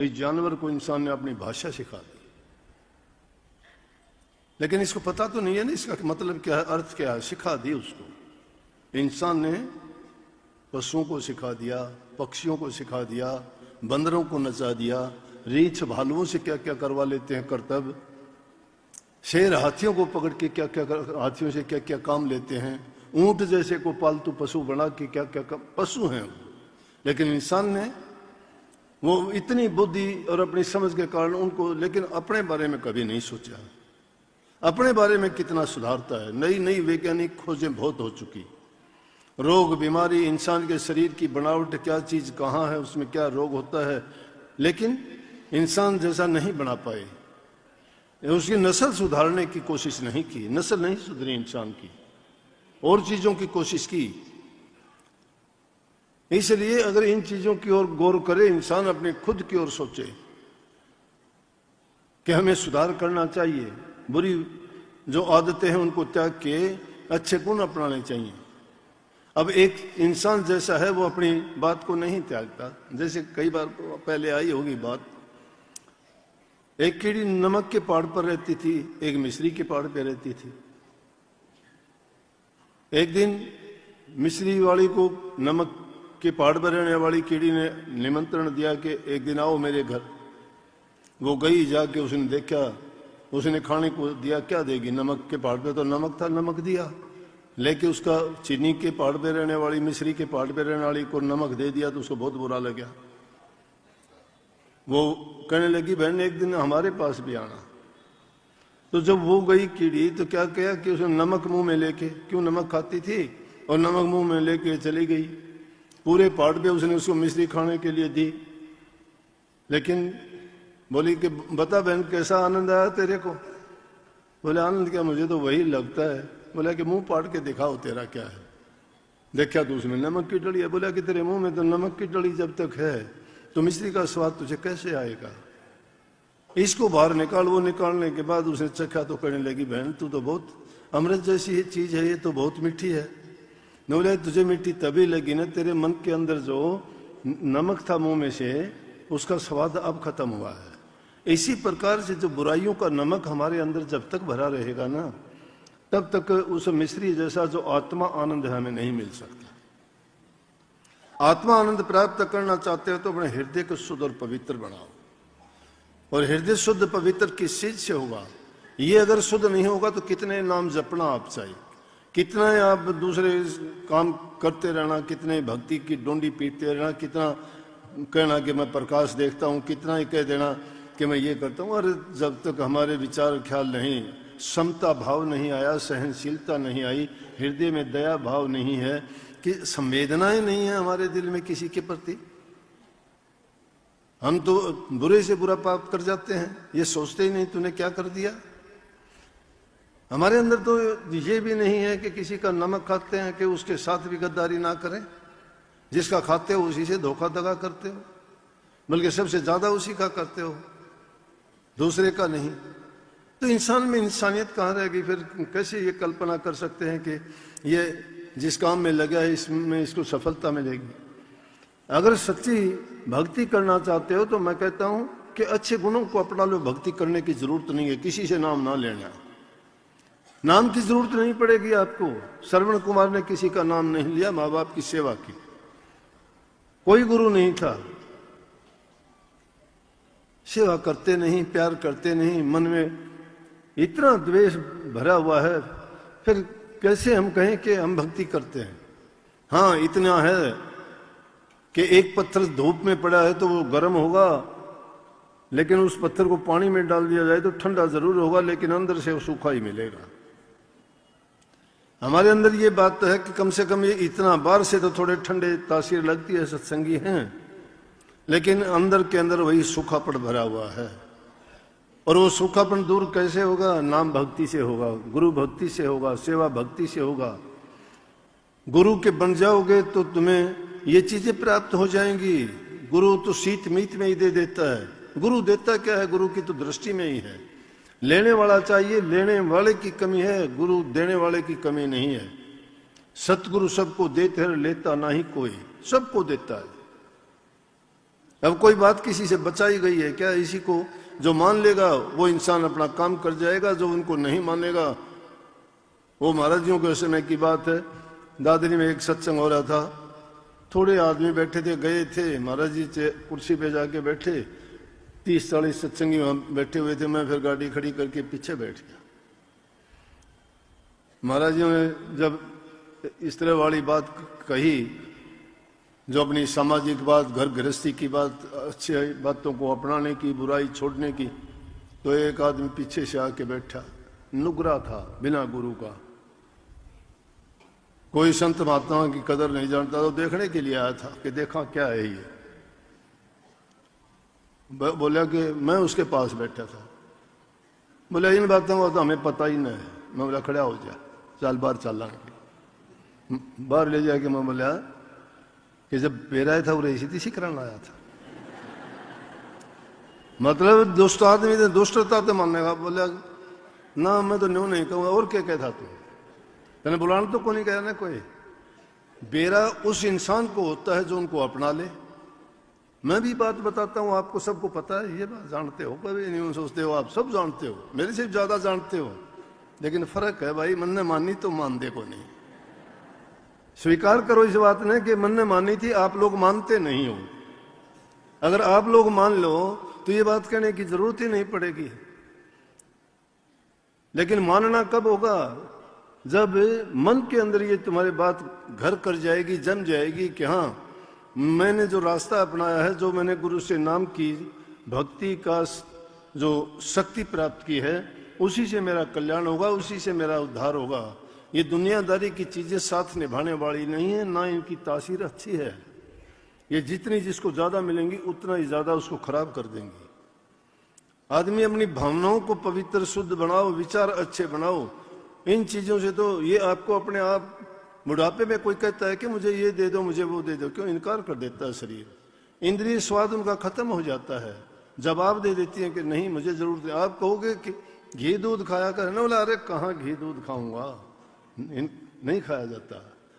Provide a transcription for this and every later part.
इस जानवर को इंसान ने अपनी भाषा सिखा दी, लेकिन इसको पता तो नहीं है ना इसका मतलब क्या है, अर्थ क्या है। सिखा दी उसको। इंसान ने पशुओं को सिखा दिया, पक्षियों को सिखा दिया, बंदरों को नचा दिया, रीछ भालुओं से क्या क्या करवा लेते हैं कर्तव्य, शेर हाथियों को पकड़ के क्या क्या हाथियों से क्या क्या काम लेते हैं, ऊंट जैसे को पालतू पशु बना के क्या क्या पशु हैं। लेकिन इंसान ने वो इतनी बुद्धि और अपनी समझ के कारण उनको, लेकिन अपने बारे में कभी नहीं सोचा, अपने बारे में कितना सुधारता है। नई नई वैज्ञानिक खोजें बहुत हो चुकी, रोग बीमारी, इंसान के शरीर की बनावट क्या चीज कहाँ है, उसमें क्या रोग होता है, लेकिन इंसान जैसा नहीं बना पाए। उसकी नस्ल सुधारने की कोशिश नहीं की, नस्ल नहीं सुधरी इंसान की, और चीजों की कोशिश की। इसलिए अगर इन चीजों की ओर गौर करे इंसान, अपने खुद की ओर सोचे कि हमें सुधार करना चाहिए, बुरी जो आदतें हैं उनको त्याग के अच्छे गुण अपनाने चाहिए। अब एक इंसान जैसा है वो अपनी बात को नहीं त्यागता। जैसे कई बार पहले आई होगी बात, एक कीड़ी नमक के पहाड़ पर रहती थी, एक मिस्री के पहाड़ पर रहती थी। एक दिन मिस्री वाली को नमक के पहाड़ पर रहने वाली कीड़ी ने निमंत्रण दिया कि एक दिन आओ मेरे घर। वो गई, जाके उसने देखा, उसने खाने को दिया, क्या देगी, नमक के पहाड़ पे तो नमक था, नमक दिया। लेकिन उसका चीनी के पहाड़ पे रहने वाली, मिस्री के पहाड़ पे रहने वाली को नमक दे दिया तो उसको बहुत बुरा लगा। वो कहने लगी बहन एक दिन हमारे पास भी आना। तो जब वो गई कीड़ी तो क्या किया कि उसने नमक मुंह में लेके, क्यों नमक खाती थी, और नमक मुंह में लेके चली गई। पूरे पहाड़ पे उसने उसको मिस्री खाने के लिए दी, लेकिन बोली कि बता बहन कैसा आनंद आया तेरे को। बोले आनंद क्या, मुझे तो वही लगता है। बोला कि मुंह पाड़ के दिखाओ तेरा क्या है। देखा तो उसमें नमक की डली है। बोला कि तेरे मुंह में तो नमक की डली जब तक है तो मिस्री का स्वाद तुझे कैसे आएगा, इसको बाहर निकाल। वो निकालने के बाद उसने चखा तो कहने लगी बहन तू तो बहुत अमृत जैसी चीज है, ये तो बहुत मीठी है। न बोले तुझे मीठी तभी लगी ना, तेरे मन के अंदर जो नमक था मुंह में से उसका स्वाद अब खत्म हुआ है। इसी प्रकार से जो बुराइयों का नमक हमारे अंदर जब तक भरा रहेगा ना, तब तक उस मिस्री जैसा जो आत्मा आनंद हमें नहीं मिल सकता। आत्मा आनंद प्राप्त करना चाहते हो तो अपने हृदय को शुद्ध और पवित्र बनाओ। और हृदय शुद्ध पवित्र किस चीज से होगा, ये अगर शुद्ध नहीं होगा तो कितने नाम जपना आप चाहिए, कितना आप दूसरे काम करते रहना, कितने भक्ति की डोंडी पीटते रहना, कितना कहना कि मैं प्रकाश देखता हूँ, कितना ही कह देना कि मैं ये करता हूँ। और जब तक हमारे विचार ख्याल नहीं, समता भाव नहीं आया, सहनशीलता नहीं आई, हृदय में दया भाव नहीं है, कि संवेदनाएं नहीं है हमारे दिल में किसी के प्रति, हम तो बुरे से बुरा पाप कर जाते हैं, ये सोचते ही नहीं तूने क्या कर दिया। हमारे अंदर तो ये भी नहीं है कि किसी का नमक खाते हैं कि उसके साथ भी गद्दारी ना करें। जिसका खाते हो उसी से धोखा दगा करते हो, बल्कि सबसे ज्यादा उसी का करते हो, दूसरे का नहीं। तो इंसान में इंसानियत कहाँ रहेगी फिर। कैसे ये कल्पना कर सकते हैं कि ये जिस काम में लगा है इसमें इसको सफलता मिलेगी। अगर सच्ची भक्ति करना चाहते हो तो मैं कहता हूं कि अच्छे गुणों को अपना लो। भक्ति करने की जरूरत नहीं है, किसी से नाम ना लेना, नाम की जरूरत नहीं पड़ेगी आपको। श्रवण कुमार ने किसी का नाम नहीं लिया, माँ बाप की सेवा की, कोई गुरु नहीं था, सेवा करते नहीं, प्यार करते नहीं, मन में इतना द्वेष भरा हुआ है, फिर कैसे हम कहें कि हम भक्ति करते हैं। हाँ इतना है कि एक पत्थर धूप में पड़ा है तो वो गर्म होगा, लेकिन उस पत्थर को पानी में डाल दिया जाए तो ठंडा जरूर होगा, लेकिन अंदर से वो सूखा ही मिलेगा। हमारे अंदर ये बात तो है कि कम से कम ये इतना, बाहर से तो थोड़े ठंडे तासीर लगती है, सत्संगी हैं, लेकिन अंदर के अंदर वही सूखापन भरा हुआ है। और वो सूखापन दूर कैसे होगा, नाम भक्ति से होगा, गुरु भक्ति से होगा, सेवा भक्ति से होगा। गुरु के बन जाओगे तो तुम्हें ये चीजें प्राप्त हो जाएंगी। गुरु तो शीत मीत में ही दे देता है। गुरु देता क्या है, गुरु की तो दृष्टि में ही है। लेने वाला चाहिए, लेने वाले की कमी है, गुरु देने वाले की कमी नहीं है। सतगुरु सबको देते हैं, लेता नहीं कोई, सबको देता है। अब कोई बात किसी से बचाई गई है क्या? इसी को जो मान लेगा वो इंसान अपना काम कर जाएगा, जो उनको नहीं मानेगा वो महाराज जियों के समय की बात है। दादरी में एक सत्संग हो रहा था, थोड़े आदमी बैठे थे, गए थे महाराज जी कुर्सी पे जाके बैठे, 30-40 सत्संगी वहां बैठे हुए थे। मैं फिर गाड़ी खड़ी करके पीछे बैठ गया। महाराज जी ने जब इस तरह वाली बात कही, जो अपनी सामाजिक बात, घर गृहस्थी की बात, अच्छी बातों को अपनाने की, बुराई छोड़ने की, तो एक आदमी पीछे से आके बैठा, नुगरा था बिना गुरु का, कोई संत महात्मा की कदर नहीं जानता, तो देखने के लिए आया था कि देखा क्या है ये। बोला कि मैं उसके पास बैठा था। बोला इन बातों का तो हमें पता ही नहीं है। मैं बोला खड़ा हो जा, चल बाहर चल बाहर ले जाके मैं बोला कि जब पेराया था वो ऐसी तीसी कराना आया था। मतलब दुष्ट आदमी ने दुष्टता तो मानने का। बोला ना मैं तो न्यू नहीं कहूँगा। और क्या कहता तू? तेने बुलाना तो को नहीं कहा ना कोई। बेरा उस इंसान को होता है जो उनको अपना ले। मैं भी बात बताता हूँ, आपको सबको पता है, ये बात जानते हो, कभी नहीं सोचते हो, आप सब जानते हो, मेरे से ज्यादा जानते हो। लेकिन फर्क है भाई, मन ने मानी तो मान दे को नहीं। स्वीकार करो इस बात ने कि मन ने मानी थी, आप लोग मानते नहीं हो। अगर आप लोग मान लो तो ये बात कहने की जरूरत ही नहीं पड़ेगी। लेकिन मानना कब होगा? जब मन के अंदर ये तुम्हारी बात घर कर जाएगी, जम जाएगी कि हाँ मैंने जो रास्ता अपनाया है, जो मैंने गुरु से नाम की भक्ति का जो शक्ति प्राप्त की है, उसी से मेरा कल्याण होगा, उसी से मेरा उद्धार होगा। ये दुनियादारी की चीजें साथ निभाने वाली नहीं है, ना इनकी तासीर अच्छी है। ये जितनी जिसको ज्यादा मिलेंगी उतना ही ज्यादा उसको खराब कर देंगी। आदमी अपनी भावनाओं को पवित्र शुद्ध बनाओ, विचार अच्छे बनाओ। इन चीजों से तो ये आपको अपने आप बुढ़ापे में कोई कहता है कि मुझे ये दे दो, मुझे वो दे दो, क्यों इनकार कर देता है शरीर। इंद्रिय स्वाद उनका खत्म हो जाता है, जवाब दे देती है कि नहीं मुझे जरूरत है। आप कहोगे कि घी दूध खाया कर ना, बोला अरे कहाँ घी दूध खाऊंगा, नहीं खाया जाता।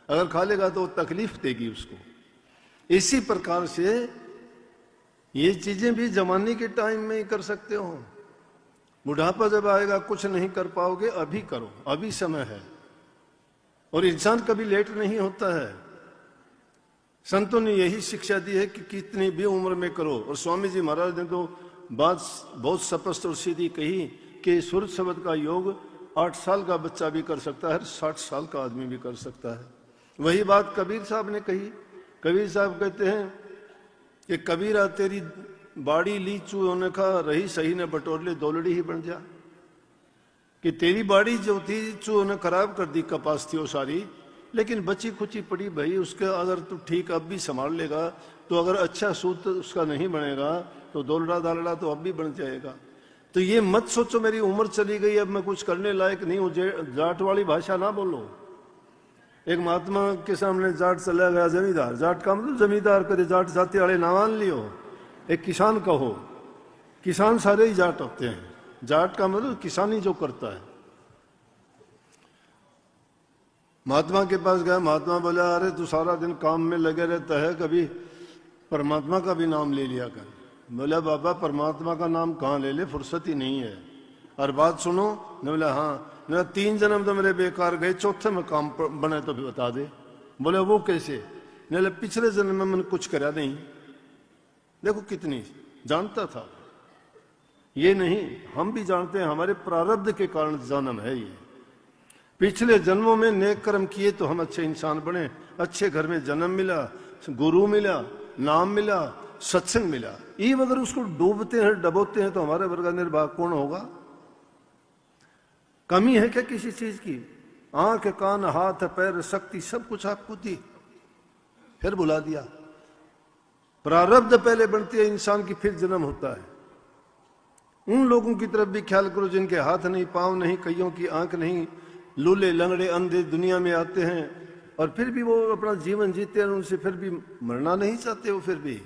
अगर खा लेगा तो तकलीफ देगी उसको। इसी प्रकार से ये चीजें भी जवानी के टाइम में ही कर सकते हो। बुढ़ापा जब आएगा कुछ नहीं कर पाओगे, अभी करो, अभी समय है। और इंसान कभी लेट नहीं होता है। संतों ने यही शिक्षा दी है कि कितनी भी उम्र में करो। और स्वामी जी महाराज ने तो बात बहुत स्पष्ट और सीधी कही कि सूरज शब्द का योग 8 साल का बच्चा भी कर सकता है, 60 साल का आदमी भी कर सकता है। वही बात कबीर साहब ने कही। कबीर साहब कहते हैं कि कबीरा तेरी बाड़ी ली चूहों ने खा, रही सही ने बटोर ले, दौलड़ी ही बन जा। कि तेरी बाड़ी जो थी चूहों ने खराब कर दी, कपास थी वो सारी, लेकिन बची खुची पड़ी भाई, उसके अगर तू ठीक अब भी संभाल लेगा तो अगर अच्छा सूत उसका नहीं बनेगा तो दौलड़ा दालड़ा तो अब भी बन जाएगा। तो ये मत सोचो मेरी उम्र चली गई अब मैं कुछ करने लायक नहीं हूं। जाट वाली भाषा ना बोलो। एक महात्मा के सामने जाट चला गया जमींदार। जाट का मतलब जमींदार करे, जाट जाति वाले ना मान लियो। एक किसान कहो, किसान सारे ही जाट होते हैं। जाट का मतलब किसानी जो करता है। महात्मा के पास गया। महात्मा बोला अरे तू सारा दिन काम में लगे रहता है, कभी परमात्मा का भी नाम ले लिया कर। बोला बाबा परमात्मा का नाम कहाँ ले ले, फुर्सत ही नहीं है। और बात सुनो। ने बोला हाँ। मेरा 3 जन्म तो मेरे बेकार गए, चौथे में काम बने तो भी बता दे। बोले वो कैसे? ने बोला पिछले जन्म में मैंने कुछ करा नहीं। देखो कितनी जानता था। ये नहीं, हम भी जानते हैं हमारे प्रारब्ध के कारण जन्म है ये। पिछले जन्मों में नेक कर्म किए तो हम अच्छे इंसान बने, अच्छे घर में जन्म मिला, गुरु मिला, नाम मिला, सत्संग मिला। ये अगर उसको डूबते हैं डबोते हैं तो हमारे वर्ग निर्वाह कौन होगा? कमी है क्या किसी चीज की? आंख कान हाथ पैर शक्ति सब कुछ आपको दी, फिर बुला दिया। प्रारब्ध पहले बनती है इंसान की, फिर जन्म होता है। उन लोगों की तरफ भी ख्याल करो जिनके हाथ नहीं, पांव नहीं, कईयों की आंख नहीं, लूले लंगड़े अंधे दुनिया में आते हैं और फिर भी वो अपना जीवन जीते हैं, उनसे फिर भी मरना नहीं चाहते वो फिर भी।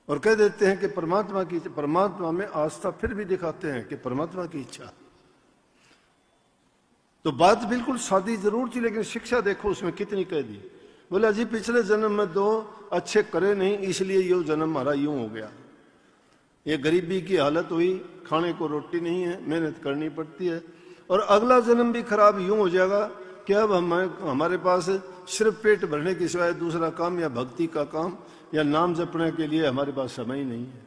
और कह देते हैं कि परमात्मा में आस्था फिर भी दिखाते हैं कि परमात्मा की इच्छा। तो बात बिल्कुल सादी जरूर थी, लेकिन शिक्षा देखो उसमें कितनी कह दी। बोला जी पिछले जन्म में तो अच्छे करे नहीं, इसलिए ये जन्म हमारा यूं हो गया। ये गरीबी की हालत हुई, खाने को रोटी नहीं है, मेहनत करनी पड़ती है, और अगला जन्म भी खराब यूं हो जाएगा कि अब हमारे पास सिर्फ पेट भरने के सिवाय दूसरा काम या भक्ति का काम या नाम जपने के लिए हमारे पास समय ही नहीं है।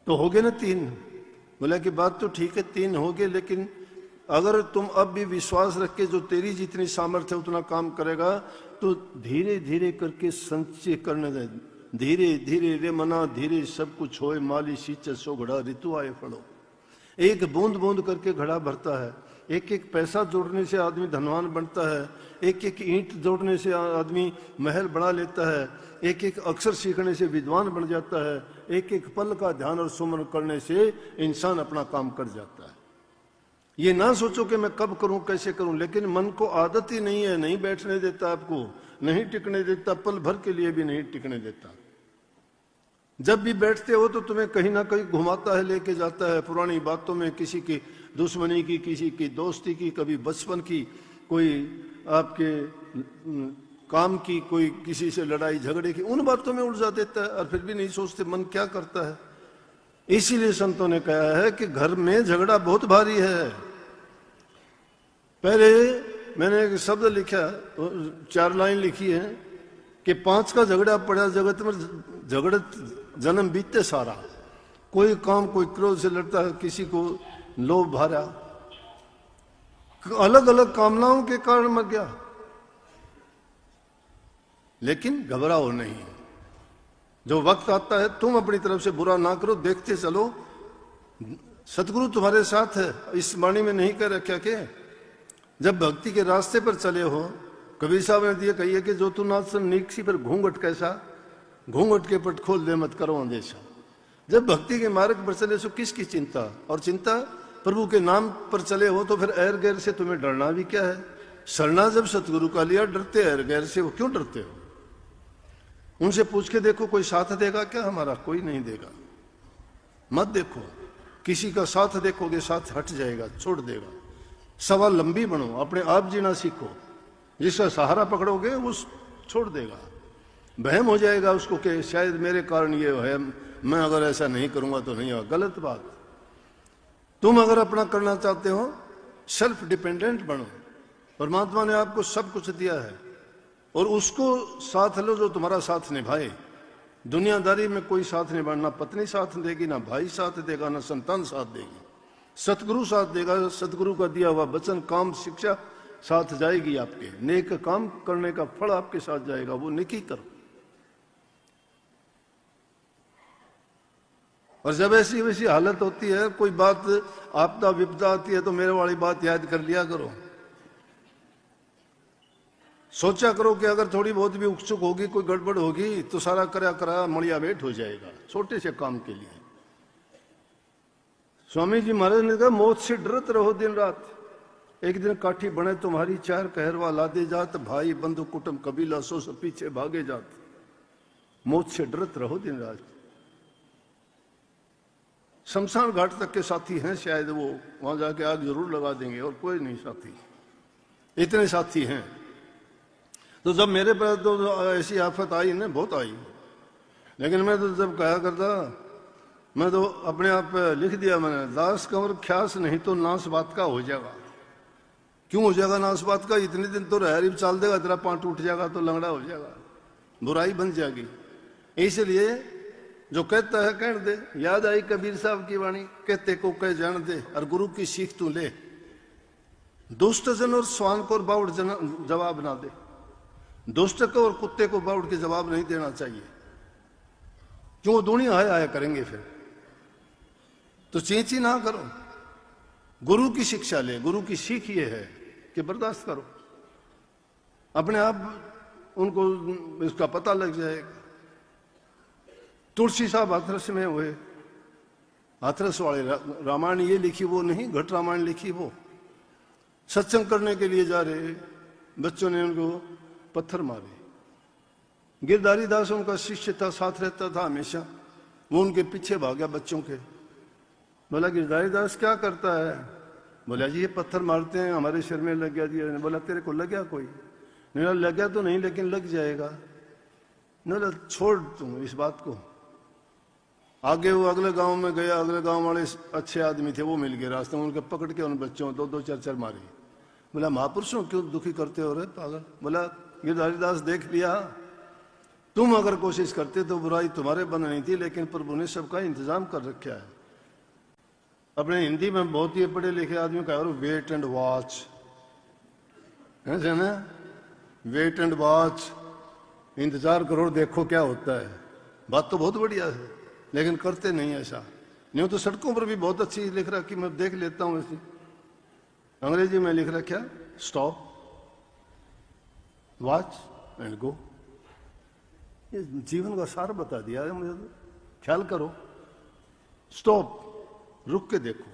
तो हो गए ना 3। बोला कि बात तो ठीक है 3 हो गए, लेकिन अगर तुम अब भी विश्वास रख के जो तेरी जितनी सामर्थ्य उतना काम करेगा तो धीरे धीरे करके संचय करने दे। धीरे धीरे रे मना धीरे सब कुछ होए, माली सींचे सो घड़ा ऋतु आए फड़ो। एक बूंद बूंद करके घड़ा भरता है, एक एक पैसा जोड़ने से आदमी धनवान बनता है, एक एक ईंट जोड़ने से आदमी महल बना लेता है, एक एक अक्षर सीखने से विद्वान बन जाता है, एक एक पल का ध्यान और सुमन करने से इंसान अपना काम कर जाता है। ये ना सोचो कि मैं कब करूं कैसे करूं, लेकिन मन को आदत ही नहीं है, नहीं बैठने देता, आपको नहीं टिकने देता, पल भर के लिए भी नहीं टिकने देता। जब भी बैठते हो तो तुम्हें कहीं ना कहीं घुमाता है, लेके जाता है पुरानी बातों में, किसी की दुश्मनी की, किसी की दोस्ती की, कभी बचपन की, कोई आपके काम की, कोई किसी से लड़ाई झगड़े की, उन बातों में उलझा देता है और फिर भी नहीं सोचते मन क्या करता है। इसीलिए संतों ने कहा है कि घर में झगड़ा बहुत भारी है। पहले मैंने एक शब्द लिखा, 4 लाइन लिखी है कि 5 का झगड़ा पड़ा जगत में, झगड़त जन्म बीतते सारा। कोई काम कोई क्रोध से लड़ता है, किसी को लोभ भारा, अलग अलग कामनाओं के कारण मर गया। लेकिन घबराओ नहीं, जो वक्त आता है तुम अपनी तरफ से बुरा ना करो, देखते चलो, सतगुरु तुम्हारे साथ है। इस वाणी में नहीं कह रखा कि जब भक्ति के रास्ते पर चले हो, कबीर साहब ने दिए कहिए कि जो तू नाथ नीकसी पर घूंघट कैसा, घूंघट के पट खोल दे मत करो अंदेशा। जब भक्ति के मार्ग पर चले सो किसकी चिंता, और चिंता प्रभु के नाम पर चले हो तो फिर एर गैर से तुम्हें डरना भी क्या है। शरणा जब सतगुरु का लिया, डरते एर गैर से, वो क्यों डरते हो। उनसे पूछ के देखो कोई साथ देगा क्या हमारा, कोई नहीं देगा। मत देखो, किसी का साथ देखोगे साथ हट जाएगा, छोड़ देगा। सवाल लंबी बनो, अपने आप जीना सीखो। जिसका सहारा पकड़ोगे वो छोड़ देगा। वहम हो जाएगा उसको कि शायद मेरे कारण ये है, मैं अगर ऐसा नहीं करूंगा तो नहीं होगा। गलत बात। तुम अगर अपना करना चाहते हो, सेल्फ डिपेंडेंट बनो। परमात्मा ने आपको सब कुछ दिया है और उसको साथ लो जो तुम्हारा साथ निभाए। दुनियादारी में कोई साथ नहीं बढ़ना, पत्नी साथ देगी, ना भाई साथ देगा, ना संतान साथ देगी। सतगुरु साथ देगा। सतगुरु का दिया हुआ वचन, काम, शिक्षा साथ जाएगी आपके। नेक काम करने का फल आपके साथ जाएगा, वो नेकी करो। और जब ऐसी वैसी हालत होती है, कोई बात आपदा विपदा आती है, तो मेरे वाली बात याद कर लिया करो। सोचा करो कि अगर थोड़ी बहुत भी उत्सुक होगी, कोई गड़बड़ होगी, तो सारा करा करा मड़िया वेट हो जाएगा छोटे से काम के लिए। स्वामी जी महाराज ने कहा, मौत से डरत रहो दिन रात। एक दिन काठी बने तुम्हारी, 4 कहरवा लादे जात, भाई बंधु कुटुंब कबीला सो सब पीछे भागे जात। मौत से डरत रहो दिन रात। शमशान घाट तक के साथी हैं शायद, वो वहां जाके आग जरूर लगा देंगे, और कोई नहीं साथी। इतने साथी हैं। तो जब मेरे पर तो ऐसी आफत आई ना, बहुत आई, लेकिन मैं तो जब कहा करता, मैं तो अपने आप लिख दिया मैंने, दास कंवर ख्यास नहीं तो नाश बात का हो जाएगा। क्यों हो जाएगा नाश बात का, इतने दिन तो रहरीब चाल देगा, तेरा पांव टूट जाएगा तो लंगड़ा हो जाएगा, बुराई बन जाएगी। इसलिए जो कहता है कहने दे। याद आई कबीर साहब की वाणी, कहते को कह जान दे और गुरु की सीख तू ले। दुष्ट जन और स्वान को और बाउड़ जवाब ना दे। दुष्ट को और कुत्ते को बाउड़ के जवाब नहीं देना चाहिए, क्यों दुनिया आया करेंगे फिर। तो चींची ना करो, गुरु की शिक्षा ले। गुरु की सीख ये है कि बर्दाश्त करो, अपने आप उनको इसका पता लग जाएगा। तुलसी साहब हाथरस में हुए, हाथरस वाले रामायण ये लिखी वो नहीं, घट रामायण लिखी वो। सत्संग करने के लिए जा रहे, बच्चों ने उनको पत्थर मारे। गिरधारी दास उनका शिष्य था, साथ रहता था हमेशा। वो उनके पीछे भागा बच्चों के। बोला गिरधारी दास क्या करता है? बोला जी ये पत्थर मारते हैं, हमारे सिर में लग गया जी। बोला तेरे को लग गया कोई? मेरा लग गया तो नहीं, लेकिन लग जाएगा। मेरा छोड़ तुम इस बात को। आगे वो अगले गांव में गया, अगले गांव वाले अच्छे आदमी थे, वो मिल गए रास्ते में, उनके पकड़ के उन बच्चों दो दो चार चार मारे। बोला महापुरुषों क्यों दुखी करते हो रे पागल। बोला गिरधारीदास देख लिया, तुम अगर कोशिश करते तो बुराई तुम्हारे बंद नहीं थी, लेकिन प्रभु ने सबका इंतजाम कर रखा है। अपने हिंदी में बहुत ही पढ़े लिखे आदमी का वेट एंड वॉच है ना, वेट एंड वॉच, इंतजार करो देखो क्या होता है। बात तो बहुत बढ़िया है, लेकिन करते नहीं ऐसा। नहीं तो सड़कों पर भी बहुत अच्छी लिख रहा कि मैं देख लेता हूं ऐसी, अंग्रेजी में लिख रहा क्या, स्टॉप वॉच एंड गो। ये जीवन का सार बता दिया है मुझे। तो ख्याल करो, स्टॉप, रुक के देखो,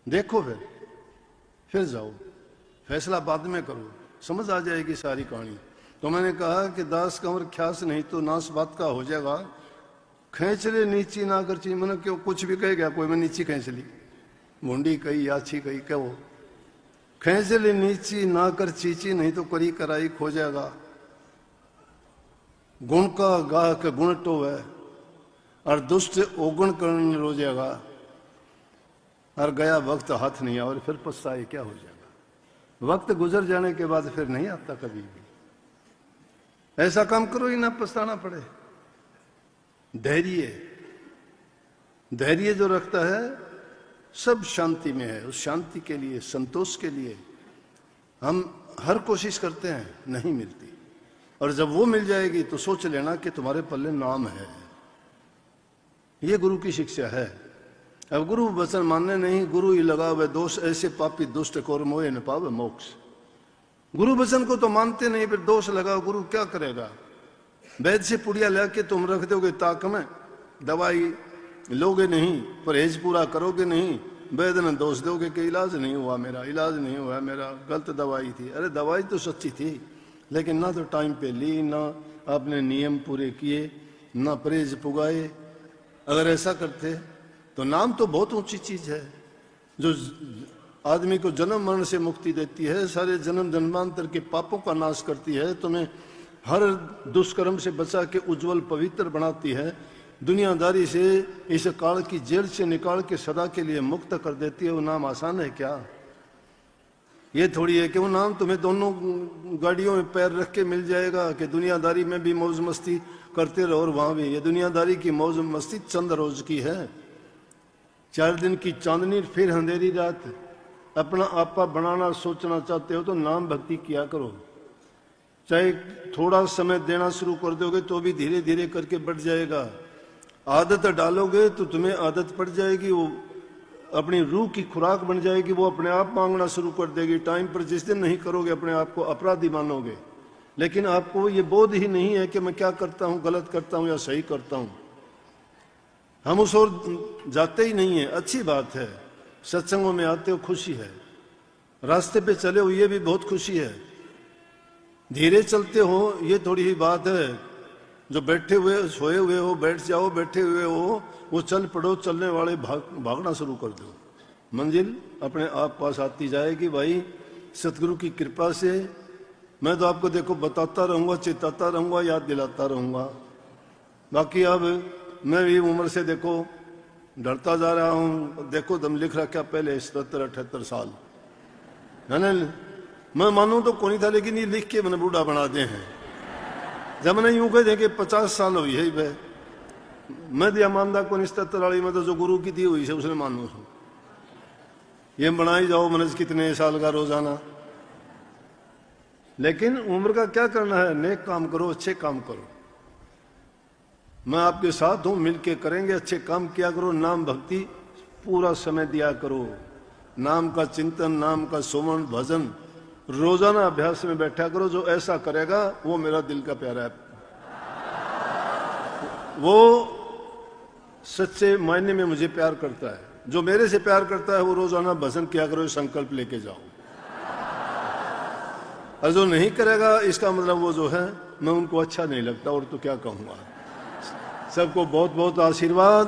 देखो फिर जाओ, फैसला बाद में करो, समझ आ जाएगी सारी कहानी। तो मैंने कहा कि दास कंवर ख्यास नहीं तो नाश बात का हो जाएगा। खींच ले नीची ना कर ची, मैंने क्यों कुछ भी कह गया कोई, मैं नीची खींच ली, मुंडी कही याची कही, क्या वो खींच ले नीची ना कर चीची, नहीं तो करी कराई खो जाएगा। गुण का गाह के गुण टो है, और दुष्ट ओगुण करने रो जाएगा, और गया वक्त हाथ नहीं आया, और फिर पछताए क्या हो जाएगा। वक्त गुजर जाने के बाद फिर नहीं आता कभी भी। ऐसा काम करो ही ना पछताना पड़े। धैर्य, धैर्य जो रखता है सब शांति में है। उस शांति के लिए, संतोष के लिए हम हर कोशिश करते हैं, नहीं मिलती। और जब वो मिल जाएगी तो सोच लेना कि तुम्हारे पल्ले नाम है। ये गुरु की शिक्षा है। अब गुरु वचन मानने नहीं, गुरु ही लगावे दोष, ऐसे पापी दुष्ट कोर मोहे न पावे मोक्ष। गुरु वचन को तो मानते नहीं, फिर दोष लगाओ, गुरु क्या करेगा। वैद्य से पुड़िया लेके तुम रख दोगे ताक में, दवाई लोगे नहीं, परहेज पूरा करोगे नहीं, वैद्य ने दोष दोगे कि इलाज नहीं हुआ मेरा, इलाज नहीं हुआ मेरा, गलत दवाई थी। अरे दवाई तो सच्ची थी, लेकिन ना तो टाइम पे ली, ना आपने नियम पूरे किए, ना परहेज पुगाए। अगर ऐसा करते तो नाम तो बहुत ऊंची चीज है, जो आदमी को जन्म मरण से मुक्ति देती है, सारे जन्म जन्मांतर के पापों का नाश करती है, तुम्हें हर दुष्कर्म से बचा के उज्जवल पवित्र बनाती है, दुनियादारी से इस काल की जेल से निकाल के सदा के लिए मुक्त कर देती है। वो नाम आसान है क्या? ये थोड़ी है कि वो नाम तुम्हें दोनों गाड़ियों में पैर रख के मिल जाएगा कि दुनियादारी में भी मौज मस्ती करते रहो और वहां भी। ये दुनियादारी की मौज मस्ती चंद रोज की है, 4 दिन की चांदनी फिर अंधेरी रात। अपना आपा बनाना सोचना चाहते हो तो नाम भक्ति किया करो। चाहे थोड़ा समय देना शुरू कर दोगे तो भी धीरे धीरे करके बढ़ जाएगा। आदत डालोगे तो तुम्हें आदत पड़ जाएगी, वो अपनी रूह की खुराक बन जाएगी, वो अपने आप मांगना शुरू कर देगी। टाइम पर जिस दिन नहीं करोगे अपने आप को अपराधी मानोगे, लेकिन आपको ये बोध ही नहीं है कि मैं क्या करता हूँ, गलत करता हूँ या सही करता हूँ। हम उस ओर जाते ही नहीं है। अच्छी बात है, सत्संगों में आते हो खुशी है, रास्ते पे चले हो ये भी बहुत खुशी है, धीरे चलते हो ये थोड़ी ही बात है। जो बैठे हुए सोए हुए हो बैठ जाओ, बैठे हुए हो वो चल पड़ो, चलने वाले भागना शुरू कर दो। मंजिल अपने आप पास आती जाएगी भाई, सतगुरु की कृपा से। मैं तो आपको देखो बताता रहूंगा, चिताता रहूंगा, याद दिलाता रहूंगा। बाकी अब मैं भी उम्र से देखो डरता जा रहा हूं। देखो दम लिख रखा पहले 77-78 साल है ना। मैं मानूं तो कोई था, लेकिन ये लिख के मैंने बूढ़ा बना दे हैं। जब मैंने यूं कह दे कि 50 साल हुई है भाई, मैं दिया मानदा को 77 वाली में तो जो गुरु की दी हुई है उसने मानू। ये बनाई जाओ मनज कितने साल का रोजाना, लेकिन उम्र का क्या करना है, नेक काम करो, अच्छे काम करो। मैं आपके साथ हूं, मिलके करेंगे, अच्छे काम किया करो, नाम भक्ति पूरा समय दिया करो, नाम का चिंतन, नाम का सुमन भजन रोजाना अभ्यास में बैठा करो। जो ऐसा करेगा वो मेरा दिल का प्यारा है, वो सच्चे मायने में मुझे प्यार करता है। जो मेरे से प्यार करता है वो रोजाना भजन किया करो, संकल्प लेके जाओ। और जो नहीं करेगा इसका मतलब वो जो है मैं उनको अच्छा नहीं लगता, और तो क्या कहूंगा। सबको बहुत बहुत आशीर्वाद।